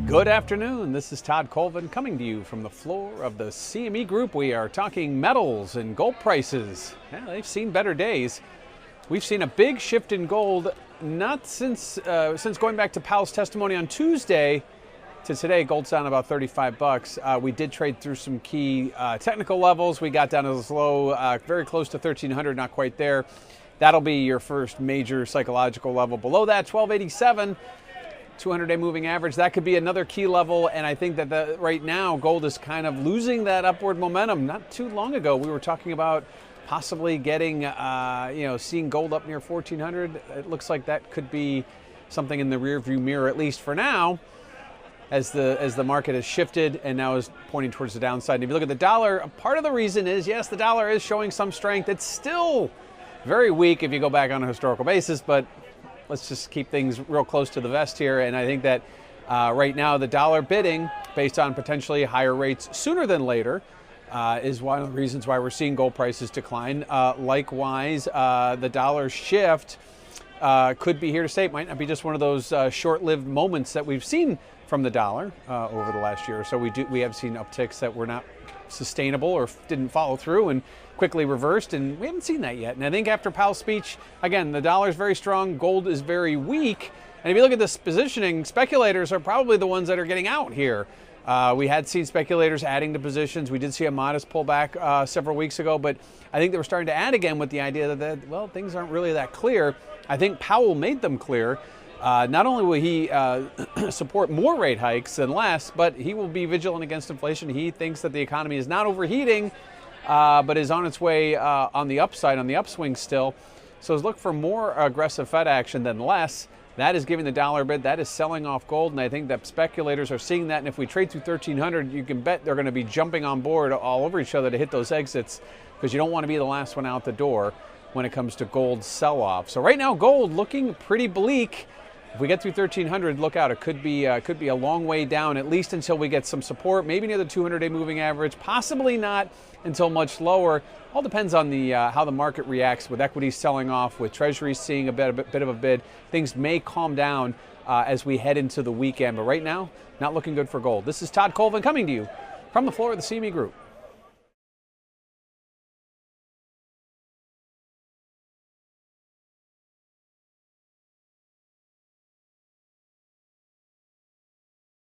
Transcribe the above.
Good afternoon. This is Todd Colvin coming to you from the floor of the CME Group. We are talking metals and gold prices. Yeah, they've seen better days. We've seen a big shift in gold, not since going back to Powell's testimony on Tuesday to today. Gold's down about $35. We did trade through some key technical levels. We got down as low, very close to 1,300, not quite there. That'll be your first major psychological level. Below that, 1287. 200-day moving average, that could be another key level, and I think that right now gold is kind of losing that upward momentum. Not too long ago, we were talking about possibly getting, seeing gold up near 1,400. It looks like that could be something in the rearview mirror, at least for now, as the market has shifted and now is pointing towards the downside. And if you look at the dollar, part of the reason is, yes, the dollar is showing some strength. It's still very weak if you go back on a historical basis, but let's just keep things real close to the vest here. And I think that right now the dollar bidding, based on potentially higher rates sooner than later, is one of the reasons why we're seeing gold prices decline. Likewise, the dollar shift could be here to stay. It might not be just one of those short-lived moments that we've seen from the dollar over the last year or so. We have seen upticks that were not sustainable or didn't follow through and quickly reversed, and we haven't seen that yet. And I think after Powell's speech, again, the dollar is very strong, gold is very weak. And if you look at this positioning, speculators are probably the ones that are getting out here. We had seen speculators adding to positions. We did see a modest pullback several weeks ago, but I think they were starting to add again with the idea that, well, things aren't really that clear. I think Powell made them clear. Not only will he support more rate hikes than less, but he will be vigilant against inflation. He thinks that the economy is not overheating, but is on its way on the upside, on the upswing still. So look for more aggressive Fed action than less. That is giving the dollar a bid. That is selling off gold, and I think that speculators are seeing that. And if we trade through 1,300, you can bet they're going to be jumping on board all over each other to hit those exits, because you don't want to be the last one out the door when it comes to gold sell-off. So right now, gold looking pretty bleak. If we get through 1,300, look out. It could be a long way down, at least until we get some support, maybe near the 200-day moving average, possibly not until much lower. All depends on the how the market reacts, with equities selling off, with treasuries seeing a bit of a bid. Things may calm down as we head into the weekend, but right now, not looking good for gold. This is Todd Colvin coming to you from the floor of the CME Group.